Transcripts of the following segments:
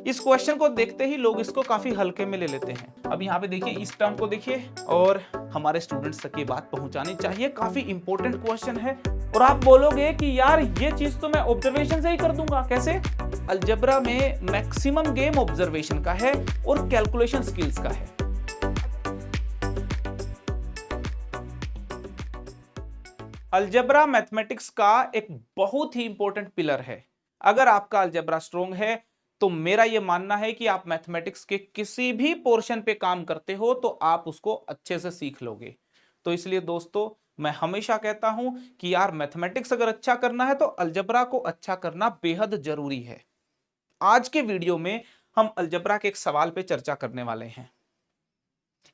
इस क्वेश्चन को देखते ही लोग इसको काफी हल्के में ले लेते हैं। अब यहाँ पे देखिए, इस टर्म को देखिए और हमारे स्टूडेंट्स तक ये बात पहुंचानी चाहिए, काफी इंपॉर्टेंट क्वेश्चन है। और आप बोलोगे कि यार ये चीज तो मैं ऑब्जर्वेशन से ही कर दूंगा, कैसे? अलजेब्रा में मैक्सिमम गेम ऑब्जर्वेशन का है और कैलकुलेशन स्किल्स का है। अलजेब्रा मैथमेटिक्स का एक बहुत ही इंपॉर्टेंट पिलर है। अगर आपका अलजेब्रा स्ट्रॉन्ग है तो मेरा यह मानना है कि आप मैथमेटिक्स के किसी भी पोर्शन पे काम करते हो तो आप उसको अच्छे से सीख लोगे। तो इसलिए दोस्तों, मैं हमेशा कहता हूं कि यार मैथमेटिक्स अगर अच्छा करना है तो अलजेब्रा को अच्छा करना बेहद जरूरी है। आज के वीडियो में हम अलजेब्रा के एक सवाल पे चर्चा करने वाले हैं।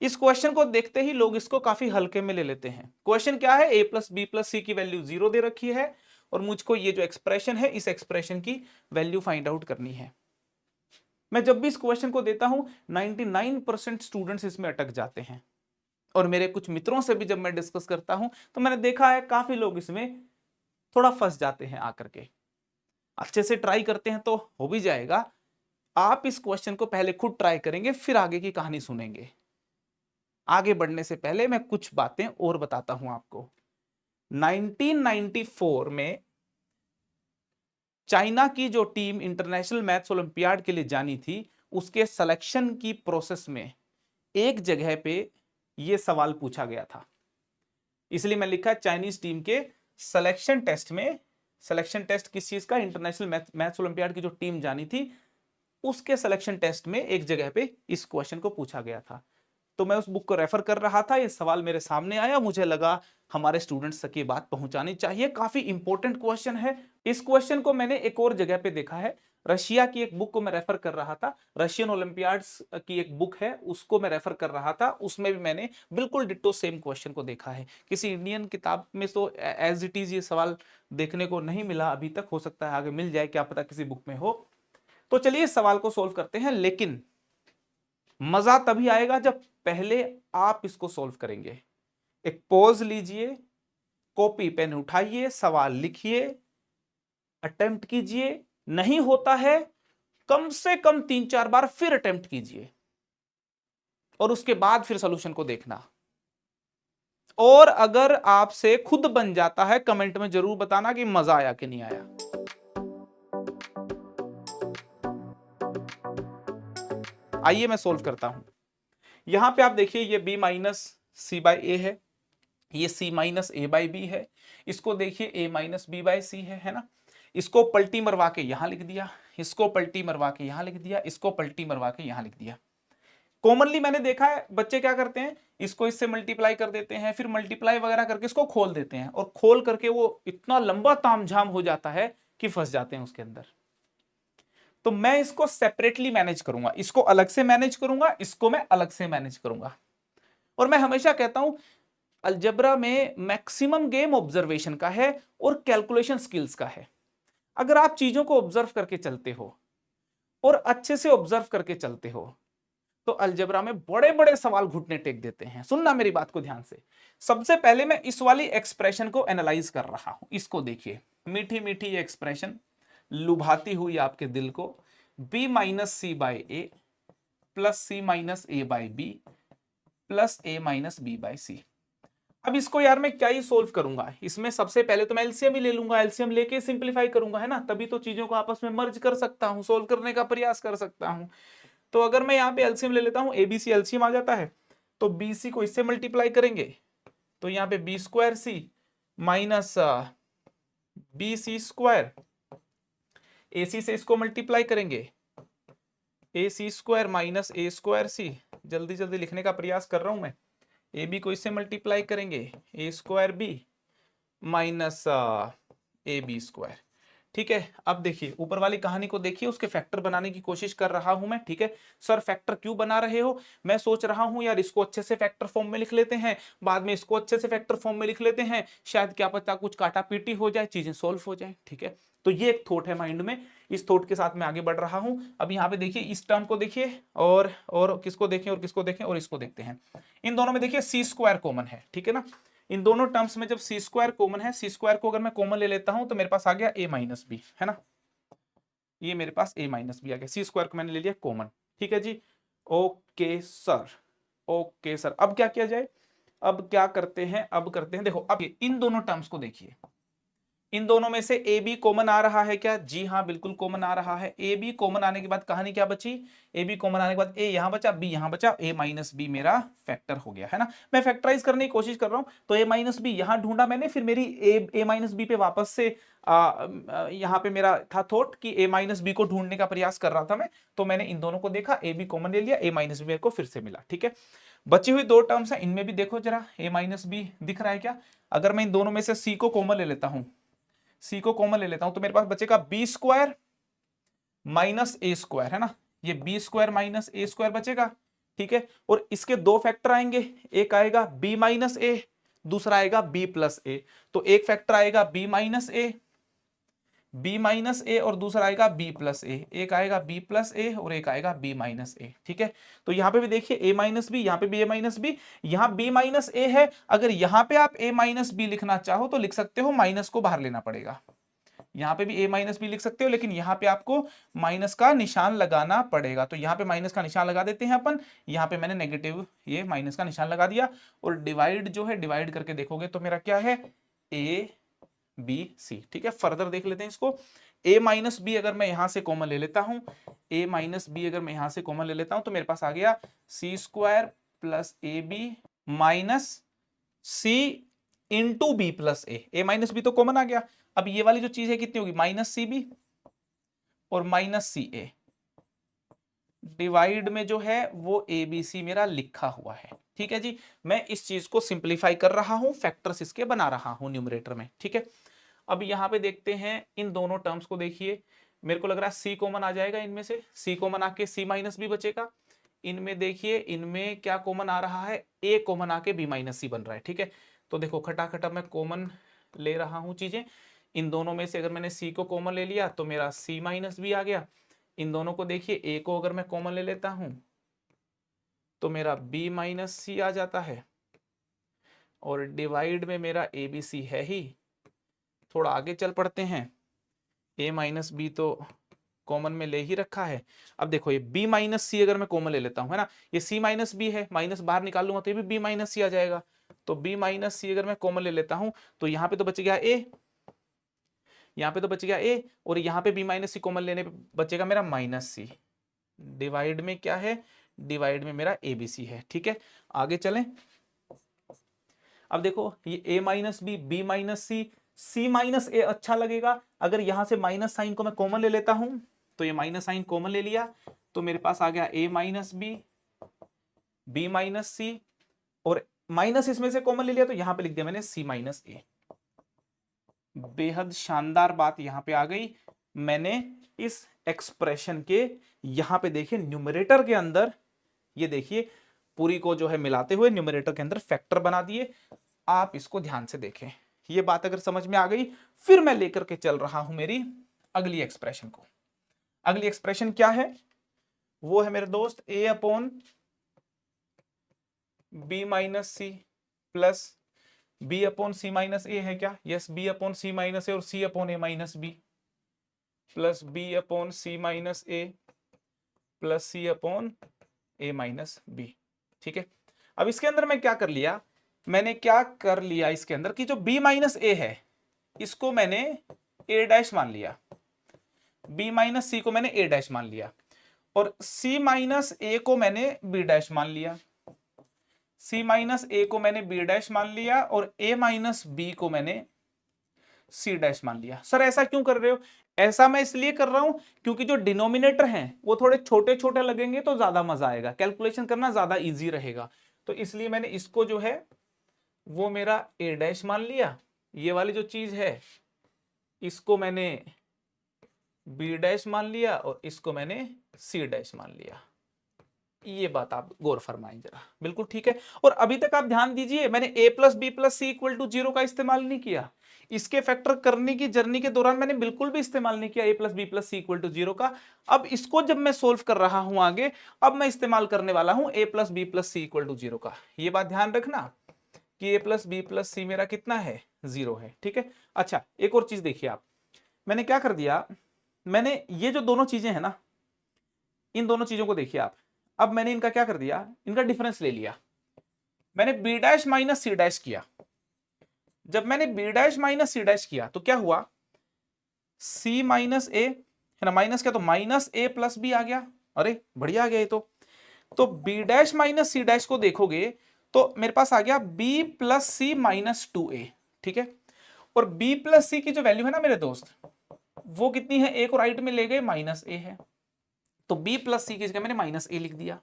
इस क्वेश्चन को देखते ही लोग इसको काफी हल्के में ले लेते हैं। क्वेश्चन क्या है? a प्लस बी प्लस सी की वैल्यू 0 दे रखी है और मुझको ये जो एक्सप्रेशन है इस एक्सप्रेशन की वैल्यू फाइंड आउट करनी है। मैं जब भी इस क्वेश्चन को देता हूं 99% स्टूडेंट्स इसमें अटक जाते हैं। और मेरे कुछ मित्रों से भी जब मैं डिस्कस करता हूं तो मैंने देखा है काफी लोग इसमें थोड़ा फंस जाते हैं आकर के। अच्छे से ट्राई करते हैं तो हो भी जाएगा। आप इस क्वेश्चन को पहले खुद ट्राई करेंगे, फिर आगे की कहानी सुनेंगे। आगे बढ़ने से पहले मैं कुछ बातें और बताता हूं आपको। 1994 में चाइना की जो टीम इंटरनेशनल मैथ्स ओलंपियाड के लिए जानी थी, उसके सिलेक्शन की प्रोसेस में एक जगह पे यह सवाल पूछा गया था। इसलिए मैं लिखा चाइनीज टीम के सिलेक्शन टेस्ट में। सिलेक्शन टेस्ट किस चीज का? इंटरनेशनल मैथ्स ओलंपियाड की जो टीम जानी थी उसके सिलेक्शन टेस्ट में एक जगह पे इस क्वेश्चन को पूछा गया था। तो मैं उस बुक को रेफर कर रहा था, ये सवाल मेरे सामने आया, मुझे लगा हमारे स्टूडेंट्स तक ये बात पहुंचानी चाहिए, काफी इंपॉर्टेंट क्वेश्चन है। इस क्वेश्चन को मैंने एक और जगह पे देखा है। रशिया की एक बुक को मैं रेफर कर रहा था, रशियन ओलंपियाड्स की एक बुक है, उसको मैं रेफर कर रहा था। उसमें भी मैंने बिल्कुल डिट्टो सेम क्वेश्चन को देखा है। किसी इंडियन किताब में तो एज इट इज ये सवाल देखने को नहीं मिला अभी तक, हो सकता है आगे मिल जाए, क्या पता किसी बुक में हो। तो चलिए इस सवाल को सोल्व करते हैं, लेकिन मजा तभी आएगा जब पहले आप इसको सोल्व करेंगे। एक पॉज लीजिए, कॉपी पेन उठाइए, सवाल लिखिए, अटेम्प्ट कीजिए। नहीं होता है कम से कम 3-4 बार फिर अटेम्प्ट कीजिए और उसके बाद फिर सॉल्यूशन को देखना। और अगर आपसे खुद बन जाता है, कमेंट में जरूर बताना कि मजा आया कि नहीं आया। आइए मैं सोल्व करता हूं। यहां पे आप देखिए, ये b minus C by A है, ये c minus A by B है, इसको देखिए a minus B by C है ना। इसको पलटी मरवा के यहां लिख दिया, इसको पलटी मरवा के यहां लिख दिया, इसको पलटी मरवा के यहां लिख दिया। कॉमनली मैंने देखा है बच्चे क्या करते हैं, इसको इससे मल्टीप्लाई कर देते हैं, फिर मल्टीप्लाई वगैरह करके इसको खोल देते हैं और खोल करके वो इतना लंबा तामझाम हो जाता है कि फंस जाते हैं उसके अंदर। तो मैं इसको सेपरेटली मैनेज करूंगा, इसको अलग से मैनेज करूंगा, इसको मैं अलग से मैनेज करूंगा। और मैं हमेशा कहता हूं अलजेब्रा में मैक्सिमम गेम ऑब्जर्वेशन का है और कैलकुलेशन स्किल्स का है। अगर आप चीजों को ऑब्जर्व करके चलते हो और अच्छे से ऑब्जर्व करके चलते हो तो अलजेब्रा में बड़े बड़े सवाल घुटने टेक देते हैं। सुनना मेरी बात को ध्यान से। सबसे पहले मैं इस वाली एक्सप्रेशन को एनालाइज कर रहा हूं, इसको देखिए, मीठी मीठी ये एक्सप्रेशन लुभाती हुई आपके दिल को, b minus C by A plus C minus A by B plus A minus B by C. अब इसको यार मैं क्या ही सोल्व करूंगा, इसमें सबसे पहले तो मैं एलसीएम ही ले लूंगा, एलसीएम लेके सिंपलीफाई करूंगा, है ना, तभी तो चीजों को आपस में मर्ज कर सकता हूं, सोल्व करने का प्रयास कर सकता हूं। तो अगर मैं यहाँ पे एलसीएम ले लेता हूं, एबीसी एलसीएम आ जाता है, तो बीसी को इससे मल्टीप्लाई करेंगे तो यहाँ पे B square C minus B C square, AC से इसको मल्टीप्लाई करेंगे, A C square minus A square C, जल्दी जल्दी लिखने का प्रयास कर रहा हूं मैं, ए बी को इससे मल्टीप्लाई करेंगे, A square B minus A B square. ठीक है, अब देखिए ऊपर वाली कहानी को देखिए, उसके फैक्टर बनाने की कोशिश कर रहा हूं मैं। ठीक है सर, फैक्टर क्यों बना रहे हो? मैं सोच रहा हूं यार इसको अच्छे से फैक्टर फॉर्म में लिख लेते हैं, बाद में इसको अच्छे से फैक्टर फॉर्म में लिख लेते हैं, शायद क्या पता कुछ काटा पीटी हो जाए, चीजें सोल्व हो जाए। ठीक है, तो ये एक थॉट है माइंड में, इस थॉट के साथ मैं आगे बढ़ रहा हूं। अब यहाँ पे देखिए इस टर्म को देखिए और किसको देखें और किसको देखें और इसको देखते हैं। इन दोनों में देखिए सी स्क्वायर कॉमन है, ठीक है ना। इन दोनों टर्म्स में जब सी स्क्वायर कॉमन है, सी स्क्वायर को अगर मैं कॉमन ले लेता हूं तो मेरे पास आ गया ए माइनस बी, है ना। ये मेरे पास a माइनस बी आ गया, सी स्क्वायर को मैंने ले लिया कॉमन। ठीक है जी, ओके सर, ओके सर। अब क्या किया जाए, अब क्या करते हैं, अब करते हैं, देखो अब इन दोनों टर्म्स को देखिए, इन दोनों में से ए बी कॉमन आ रहा है क्या, जी हाँ बिल्कुल कॉमन आ रहा है। ए बी कॉमन आने के बाद कहानी क्या बची, ए बी कॉमन आने के बाद ए यहां बचा, बी यहां बचा, ए माइनस बी मेरा फैक्टर हो गया है ना। मैं फैक्टराइज करने की कोशिश कर रहा हूं, तो ए माइनस बी यहां ढूंढा मैंने, फिर मेरी ए माइनस बी पे वापस से यहां पे मेरा था थॉट कि ए माइनस बी को ढूंढने का प्रयास कर रहा था मैं, तो मैंने इन दोनों को देखा, ए बी कॉमन ले लिया, ए माइनस बी मेरे को फिर से मिला। ठीक है, बची हुई दो टर्म्स है, इनमें भी देखो जरा ए माइनस बी दिख रहा है क्या। अगर मैं इन दोनों में से सी को कॉमन ले लेता हूं, सी को कॉमन ले लेता हूं, तो मेरे पास बचेगा B square minus A square, है ना, ये B square minus A square बचेगा। ठीक है, और इसके दो फैक्टर आएंगे, एक आएगा बी माइनस ए, दूसरा आएगा बी प्लस ए। तो एक फैक्टर आएगा B minus A, B minus A, और दूसरा आएगा बी प्लस ए, एक आएगा बी प्लस ए और एक आएगा बी माइनस ए। ठीक है, तो यहां पे भी देखिए ए माइनस बी, यहां पे भी ए माइनस बी, यहां बी माइनस ए है। अगर यहां पे आप ए माइनस बी लिखना चाहो तो लिख सकते हो, माइनस को बाहर लेना पड़ेगा। यहां पे भी a माइनस बी लिख सकते हो, लेकिन यहां पे आपको माइनस का निशान लगाना पड़ेगा। तो यहां पे माइनस का निशान लगा देते हैं अपन, यहां पे मैंने नेगेटिव ये माइनस का निशान लगा दिया, और डिवाइड जो है, डिवाइड करके देखोगे तो मेरा क्या है, a b c। ठीक है, फर्दर देख लेते हैं इसको। a माइनस बी अगर मैं यहां से कॉमन ले लेता हूं, a माइनस बी अगर मैं यहां से कॉमन ले लेता हूं, तो मेरे पास आ गया C square plus A B minus C into B plus A minus B तो कॉमन आ गया। अब ये वाली जो चीज है कितनी होगी, माइनस सी बी और माइनस सी ए, डिवाइड में जो है वो ए बी सी मेरा लिखा हुआ है। ठीक है जी, मैं इस चीज को सिंप्लीफाई कर रहा हूं, फैक्टर्स इसके बना रहा हूं न्यूमरेटर में। ठीक है, अब यहां पे देखते हैं इन दोनों टर्म्स को, देखिए मेरे को लग रहा है सी कॉमन आ जाएगा, इनमें से सी कॉमन आके सी माइनस बी बचेगा। इनमें देखिए, इनमें क्या कॉमन आ रहा है, ए कॉमन आके बी माइनस सी बन रहा है। ठीक है, तो देखो खटाखटा मैं कॉमन ले रहा हूं चीजें, इन दोनों में से अगर मैंने सी को कॉमन ले लिया तो मेरा सी माइनस बी आ गया। इन दोनों को देखिए, ए को अगर मैं कॉमन ले लेता हूं तो मेरा बी माइनस सी आ जाता है, और डिवाइड में मेरा ए बी सी है ही। थोड़ा आगे चल पड़ते हैं, ए माइनस बी तो कॉमन में ले ही रखा है। अब देखो ये b माइनस सी अगर मैं कॉमन ले लेता हूं, है ना, ये c माइनस बी है, माइनस बाहर निकाल लूंगा तो ये भी b माइनस सी आ जाएगा। तो b माइनस सी अगर मैं कॉमन ले लेता हूं, तो यहाँ पे तो बच गया a, यहाँ पे तो बच गया a, और यहाँ पे b माइनस सी कॉमन लेने पे बचेगा मेरा माइनस सी। डिवाइड में क्या है, डिवाइड में मेरा ए बी सी है। ठीक है, आगे चलें। अब देखो ये a minus B, B minus C, C minus A अच्छा लगेगा। अगर यहां से माइनस साइन को मैं कॉमन ले लेता हूं, तो ये माइनस साइन कॉमन ले लिया, तो मेरे पास आ गया a minus B, B minus C, और माइनस इसमें से कॉमन ले लिया तो यहां पे लिख दिया मैंने c माइनस ए। बेहद शानदार बात यहां पे आ गई, मैंने इस एक्सप्रेशन के यहां पे देखिए न्यूमरेटर के अंदर, ये देखिए पूरी को जो है मिलाते हुए न्यूमरेटर के अंदर फैक्टर बना दिए। आप इसको ध्यान से देखें, ये बात अगर समझ में आ गई, फिर मैं लेकर के चल रहा हूं मेरी अगली एक्सप्रेशन को। अगली एक्सप्रेशन क्या है, वो है मेरे दोस्त a upon B minus C plus B upon C minus A है क्या, yes, B upon C minus A और C upon A minus B, plus B upon C minus A plus C upon A minus B. ठीक है, अब इसके अंदर मैं क्या कर लिया, मैंने क्या कर लिया इसके अंदर कि जो b माइनस ए है इसको मैंने a डैश मान लिया, b माइनस सी को मैंने a डैश मान लिया, और c माइनस ए को मैंने b डैश मान लिया, c माइनस ए को मैंने b डैश मान लिया, और a माइनस b को मैंने c डैश मान लिया। सर ऐसा क्यों कर रहे हो, ऐसा मैं इसलिए कर रहा हूं क्योंकि जो डिनोमिनेटर हैं वो थोड़े छोटे छोटे लगेंगे तो ज्यादा मजा आएगा, कैलकुलेशन करना ज्यादा इजी रहेगा। तो इसलिए मैंने इसको जो है वो मेरा a डैश मान लिया, ये वाली जो चीज है इसको मैंने b डैश मान लिया, और इसको मैंने c डैश मान लिया। ये बात आप गौर फरमाएं जरा, बिल्कुल ठीक है। और अभी तक आप ध्यान दीजिए, मैंने a plus B plus C equal to zero का इस्तेमाल नहीं किया, इसके फैक्टर करने की जर्नी के दौरान मैंने बिल्कुल भी इस्तेमाल नहीं किया a plus B plus C equal to zero का। अब इसको जब मैं सोल्व कर रहा हूं आगे, अब मैं इस्तेमाल करने वाला हूं a plus B plus C equal to zero का। ये बात ध्यान रखना कि a plus B plus C मेरा कितना है, जीरो है। ठीक है, अच्छा एक और चीज देखिए आप, मैंने क्या कर दिया, मैंने ये जो दोनों चीजें हैं ना, इन दोनों चीजों को देखिए आप, अब मैंने इनका क्या कर दिया, इनका डिफरेंस ले लिया, मैंने B dash minus C dash किया। जब मैंने B dash minus C dash किया तो क्या हुआ, सी माइनस ए है ना, माइनस क्या, तो माइनस ए प्लस बी आ गया। अरे बढ़िया आ गया ये तो B dash minus C dash को देखोगे तो मेरे पास आ गया B plus C minus 2a, ठीक है। और b प्लस सी की जो वैल्यू है ना मेरे दोस्त, वो कितनी है, a को राइट में ले गए, माइनस a है, तो b प्लस सी की जगह मैंने माइनस a लिख दिया,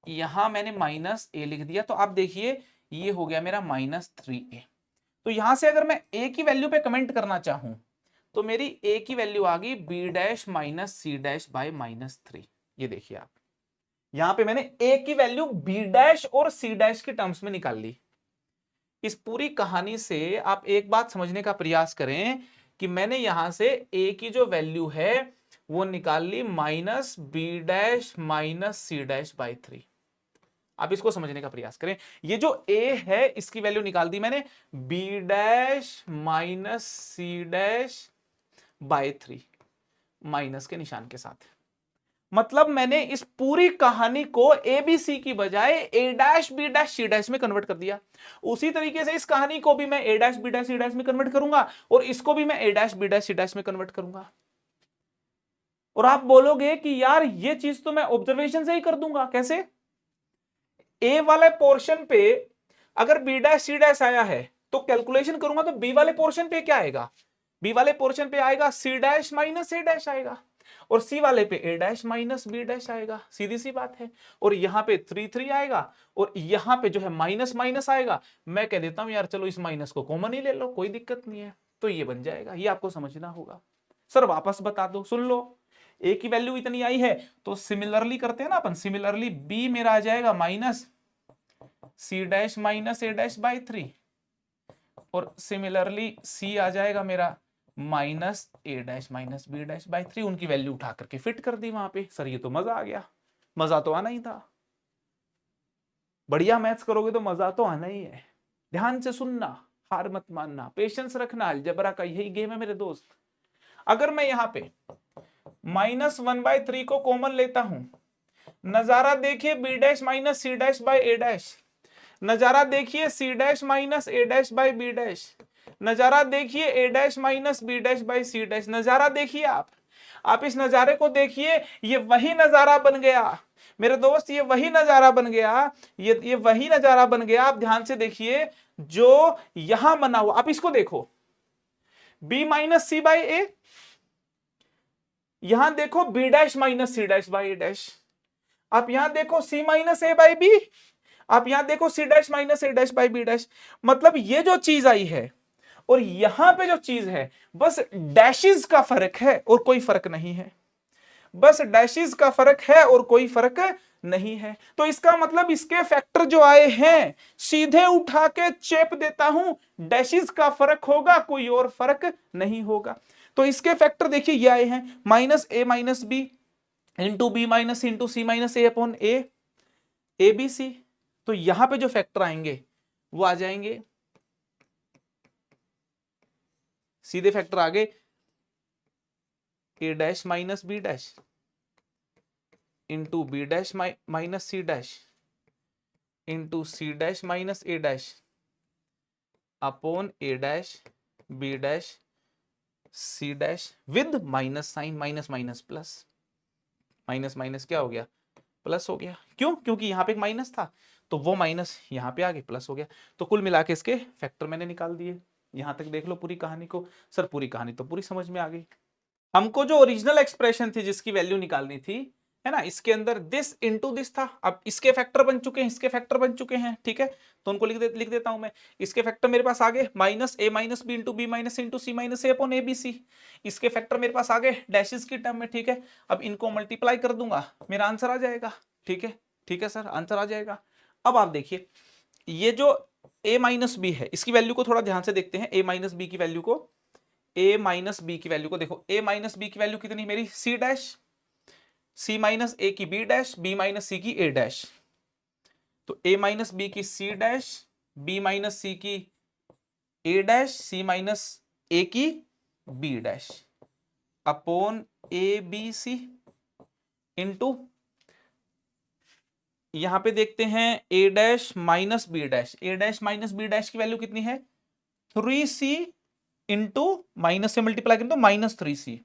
यहां मैंने माइनस a लिख दिया। तो आप देखिए ये हो गया मेरा माइनस 3a। तो यहां से अगर मैं a की वैल्यू पे कमेंट करना चाहूं तो मेरी a की वैल्यू आ गई b dash minus C dash by minus 3। ये देखिए आप, यहां पे मैंने a की वैल्यू b डैश और c डैश के टर्म्स में निकाल ली। इस पूरी कहानी से आप एक बात समझने का प्रयास करें कि मैंने यहां से a की जो वैल्यू है वो निकाल ली minus B dash minus C dash by 3। आप इसको समझने का प्रयास करें, ये जो a है इसकी वैल्यू निकाल दी मैंने b dash minus C dash by 3, minus के निशान के साथ। मतलब मैंने इस पूरी कहानी को ए बी सी की बजाय A dash B dash C dash में कन्वर्ट कर दिया। उसी तरीके से इस कहानी को भी मैं A dash B dash C dash में कन्वर्ट करूंगा और इसको भी मैं A dash B dash C dash में कन्वर्ट करूंगा। और आप बोलोगे कि यार ये चीज तो मैं ऑब्जर्वेशन से ही कर दूंगा, कैसे? ए वाले पोर्शन पे अगर बी डैश सी डैश आया है तो कैलकुलेशन करूंगा तो बी वाले पोर्शन पे क्या आएगा, बी वाले पोर्शन पे आएगा सी डैश माइनस ए डैश आएगा, और सी वाले पे ए डैश माइनस बी डैश आएगा, सीधी सी बात है। और यहां पे 3 आएगा और यहां पे जो है माइनस माइनस आएगा। मैं कह देता हूं यार चलो इस माइनस को कॉमन ही ले लो, कोई दिक्कत नहीं है, तो ये बन जाएगा। ये आपको समझना होगा। सर वापस बता दो, सुन लो, ए की वैल्यू इतनी आई है तो सिमिलरली करते हैं ना अपन, सिमिलरली बी मेरा आ जाएगा minus C dash minus A dash by 3 और सिमिलरली सी आ जाएगा मेरा minus A dash minus B dash by 3। उनकी वैल्यू उठा करके फिट कर दी वहां पे। सर ये तो मजा आ गया, मजा तो आना ही था। बढ़िया मैथ्स करोगे तो मजा तो आना ही है। ध्यान से सुनना, हार मत मानना, पेशेंस रखना, अलजेब्रा का यही गेम है मेरे दोस्त। अगर मैं यहाँ पे -1/3 को कॉमन लेता हूं, नजारा देखिए B dash minus C dash by A dash, नजारा देखिए C dash minus A dash by B dash, नजारा देखिए A dash minus B dash by C dash. नजारा देखिए आप इस नजारे को देखिए, ये वही नजारा बन गया मेरे दोस्त, ये वही नजारा बन गया, ये वही नजारा बन गया। आप ध्यान से देखिए जो यहां बना हुआ, आप इसको देखो B minus C by A, यहां देखो B dash minus C dash by A dash, आप यहां देखो C minus A by B, आप यहां देखो C dash minus A dash by B dash. मतलब ये जो चीज आई है और यहां पे जो चीज है बस डैशेस का फर्क है और कोई फर्क नहीं है, बस डैशेस का फर्क है और कोई फर्क नहीं है। तो इसका मतलब इसके फैक्टर जो आए हैं सीधे उठा के चेप देता हूं, डैशेस का फर्क होगा, कोई और फर्क नहीं होगा। तो इसके फैक्टर देखिए ये आए हैं minus A minus B into B minus into C minus A upon A B C. तो यहां पे जो फैक्टर आएंगे वो आ जाएंगे, सीधे फैक्टर आ गए A dash minus B dash into B dash minus C dash into C dash minus A dash upon A dash B dash C dash with minus sign, minus minus plus, minus minus क्या हो गया, plus हो गया। क्यों? क्योंकि यहाँ पे एक माइनस था तो वो माइनस यहाँ पे आगे प्लस हो गया। तो कुल मिला के इसके फैक्टर मैंने निकाल दिए। यहां तक देख लो पूरी कहानी को। सर पूरी कहानी तो पूरी समझ में आ गई। हमको जो ओरिजिनल एक्सप्रेशन थी जिसकी वैल्यू निकालनी थी, है ना, इसके अंदर दिस इंटू दिस था। अब इसके फैक्टर बन चुके हैं, इसके फैक्टर बन चुके हैं, ठीक है। तो उनको लिख देता हूं मैं। इसके फैक्टर मेरे पास आ गए minus A minus B into B minus into C minus A upon A B C. इसके फैक्टर मेरे पास आ गए डैशेस की टर्म में, ठीक है। अब इनको मल्टीप्लाई कर दूंगा, मेरा आंसर आ जाएगा, ठीक है। ठीक है सर, आंसर आ जाएगा। अब आप देखिए ये जो a माइनस बी है इसकी वैल्यू को थोड़ा ध्यान से देखते हैं। a माइनस बी की वैल्यू को, a माइनस बी की वैल्यू को देखो। a माइनस बी की वैल्यू कितनी मेरी, c dash, c minus a की b dash, b minus c की a डैश। तो a माइनस बी की c dash, b minus c की a dash, c minus a की b dash. Upon A B C into, यहां पे देखते हैं A dash minus B dash, A dash minus B dash की value कितनी है 3c इंटू, माइनस से मल्टीप्लाई करें तो -3c,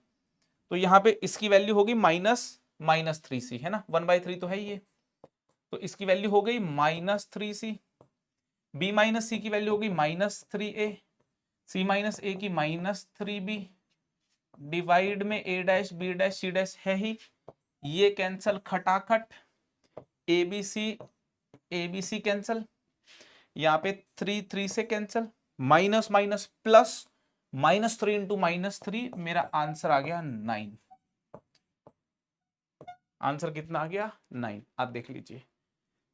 तो यहां पे इसकी वैल्यू होगी -3c, है ना, 1/3 तो है ये, तो इसकी वैल्यू हो गई -3c, b माइनस सी की वैल्यू होगी -3a, c माइनस ए की -3b, डिवाइड में A dash B dash C dash है ही, ये कैंसल खटाखट, एबीसी कैंसल, यहाँ पे 3 से cancel, minus minus plus, -3 into -3, मेरा आंसर आ गया 9। आंसर कितना आ गया 9। आप देख लीजिए,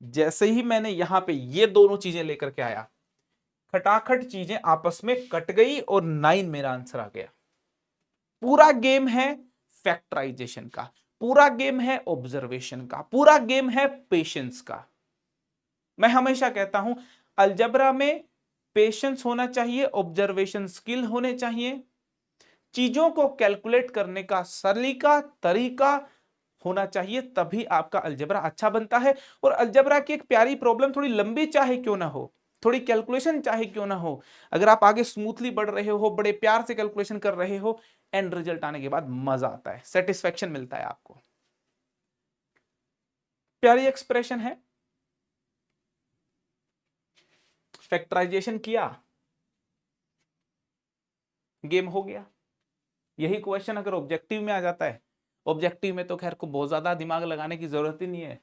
जैसे ही मैंने यहां पे ये दोनों चीजें लेकर के आया, खटाखट चीजें आपस में कट गई और 9 मेरा आंसर आ गया। पूरा गेम है फैक्टराइजेशन का, पूरा गेम है ऑब्जर्वेशन का, पूरा गेम है पेशेंस का। मैं हमेशा कहता हूं अलजबरा में पेशेंस होना चाहिए, ऑब्जर्वेशन स्किल होने चाहिए, चीजों को कैलकुलेट करने का सलीका तरीका होना चाहिए, तभी आपका अलजबरा अच्छा बनता है। और अलजबरा की एक प्यारी प्रॉब्लम, थोड़ी लंबी चाहे क्यों ना हो, थोड़ी कैलकुलेशन चाहे क्यों ना हो, अगर आप आगे स्मूथली बढ़ रहे हो, बड़े प्यार से कैलकुलेशन कर रहे हो, एंड रिजल्ट आने के बाद मजा आता है, सेटिस्फेक्शन मिलता है आपको। प्यारी एक्सप्रेशन है, फैक्टराइजेशन किया, गेम हो गया। यही क्वेश्चन अगर ऑब्जेक्टिव में आ जाता है, ऑब्जेक्टिव में तो खैर को बहुत ज्यादा दिमाग लगाने की जरूरत ही नहीं है,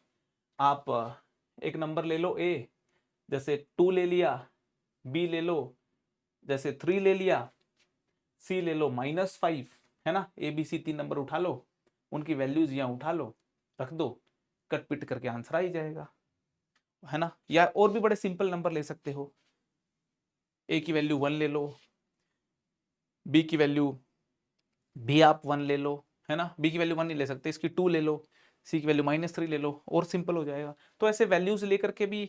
आप एक नंबर ले लो ए, जैसे 2 ले लिया, बी ले लो जैसे 3 ले लिया, सी ले लो -5, है ना, ए बी सी 3 नंबर उठा लो, उनकी वैल्यूज यहां उठा लो, रख दो, कट पिट करके आंसर आ ही जाएगा, है ना। या और भी बड़े सिंपल नंबर ले सकते हो, ए की वैल्यू 1 ले लो, बी की वैल्यू भी आप 1 ले लो, है ना, बी की वैल्यू 1 नहीं ले सकते, इसकी 2 ले लो, सी की वैल्यू -3 ले लो, और सिंपल हो जाएगा। तो ऐसे वैल्यूज लेकर के भी,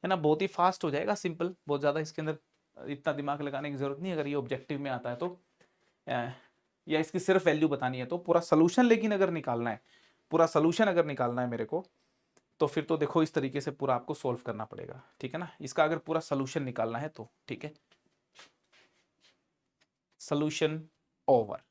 है ना, बहुत ही फास्ट हो जाएगा, सिंपल, बहुत ज्यादा इसके अंदर इतना दिमाग लगाने की जरूरत नहीं, अगर ये ऑब्जेक्टिव में आता है तो, या इसकी सिर्फ वैल्यू बतानी है तो। पूरा सोल्यूशन लेकिन अगर निकालना है, पूरा सोल्यूशन अगर निकालना है मेरे को, तो फिर तो देखो इस तरीके से पूरा आपको सोल्व करना पड़ेगा, ठीक है ना, इसका अगर पूरा सोल्यूशन निकालना है तो, ठीक है। Solution over.